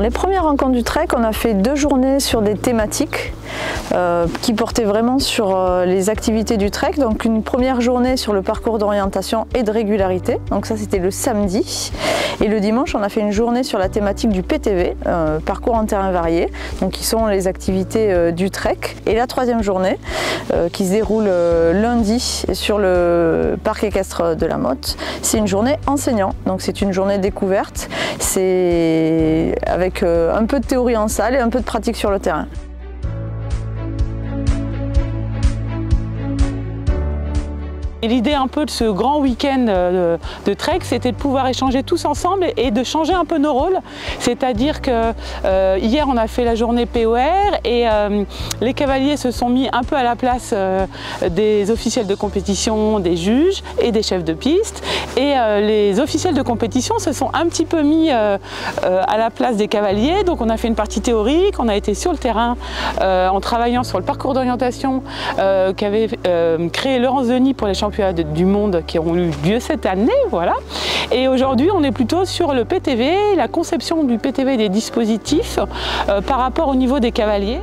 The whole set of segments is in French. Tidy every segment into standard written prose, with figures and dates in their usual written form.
Les premières rencontres du trek, on a fait 2 journées sur des thématiques qui portaient vraiment sur les activités du trek. Donc une première journée sur le parcours d'orientation et de régularité, donc ça c'était le samedi. Et le dimanche, on a fait une journée sur la thématique du PTV, parcours en terrain varié, donc qui sont les activités du trek. Et la 3e journée, qui se déroule lundi sur le parc équestre de la Motte, c'est une journée enseignant, donc c'est une journée découverte, c'est avec un peu de théorie en salle et un peu de pratique sur le terrain. Et l'idée un peu de ce grand week-end de trek, c'était de pouvoir échanger tous ensemble et de changer un peu nos rôles. C'est-à-dire que hier on a fait la journée POR et les cavaliers se sont mis un peu à la place des officiels de compétition, des juges et des chefs de piste. Et les officiels de compétition se sont un petit peu mis à la place des cavaliers. Donc on a fait une partie théorique, on a été sur le terrain en travaillant sur le parcours d'orientation qu'avait créé Laurence Denis pour les championnats du monde qui ont eu lieu cette année, voilà. Et aujourd'hui, on est plutôt sur le PTV, la conception du PTV et des dispositifs par rapport au niveau des cavaliers.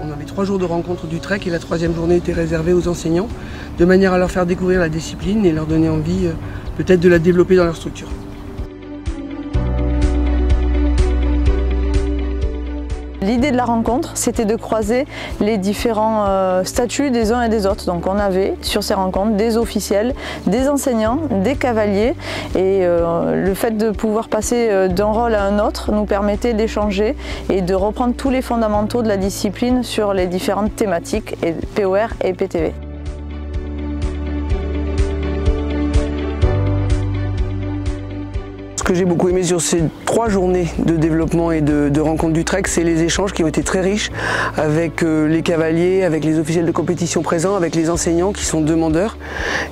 On avait 3 jours de rencontre du trek et la 3e journée était réservée aux enseignants, de manière à leur faire découvrir la discipline et leur donner envie peut-être de la développer dans leur structure. L'idée de la rencontre, c'était de croiser les différents statuts des uns et des autres. Donc on avait sur ces rencontres des officiels, des enseignants, des cavaliers. Et le fait de pouvoir passer d'un rôle à un autre nous permettait d'échanger et de reprendre tous les fondamentaux de la discipline sur les différentes thématiques, et POR et PTV. Ce que j'ai beaucoup aimé sur ces 3 journées de développement et de rencontre du trek, c'est les échanges qui ont été très riches avec les cavaliers, avec les officiels de compétition présents, avec les enseignants qui sont demandeurs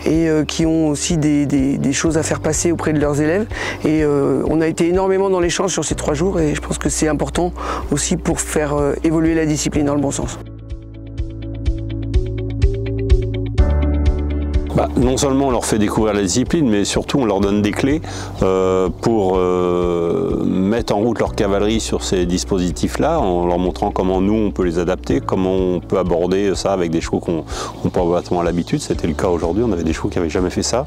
et qui ont aussi des choses à faire passer auprès de leurs élèves. Et on a été énormément dans l'échange sur ces 3 jours et je pense que c'est important aussi pour faire évoluer la discipline dans le bon sens. Non seulement on leur fait découvrir la discipline, mais surtout on leur donne des clés pour mettre en route leur cavalerie sur ces dispositifs-là, en leur montrant comment nous on peut les adapter, comment on peut aborder ça avec des chevaux qu'on n'a pas vraiment l'habitude. C'était le cas aujourd'hui, on avait des chevaux qui n'avaient jamais fait ça.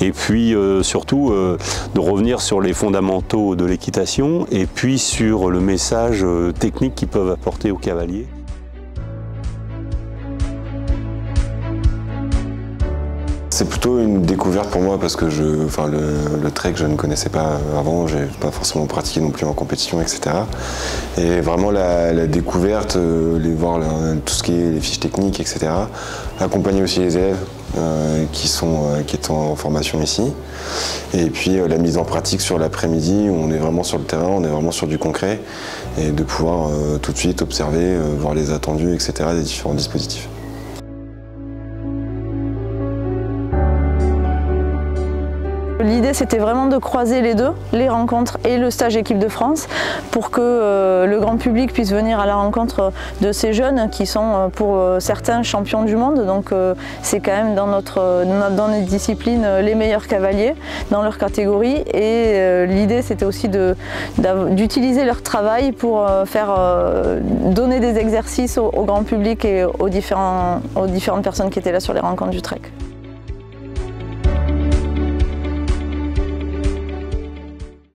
Et puis surtout de revenir sur les fondamentaux de l'équitation et puis sur le message technique qu'ils peuvent apporter aux cavaliers. C'est plutôt une découverte pour moi parce que le trek je ne connaissais pas avant, je n'ai pas forcément pratiqué non plus en compétition, etc. Et vraiment la découverte, voir tout ce qui est les fiches techniques, etc. Accompagner aussi les élèves qui sont en formation ici. Et puis la mise en pratique sur l'après-midi où on est vraiment sur le terrain, on est vraiment sur du concret et de pouvoir tout de suite observer, voir les attendus, etc. des différents dispositifs. L'idée, c'était vraiment de croiser les deux, les rencontres et le stage équipe de France, pour que le grand public puisse venir à la rencontre de ces jeunes qui sont pour certains champions du monde. Donc c'est quand même dans notre discipline les meilleurs cavaliers dans leur catégorie. Et l'idée, c'était aussi d'utiliser leur travail pour donner des exercices au grand public et aux différentes personnes qui étaient là sur les rencontres du trek.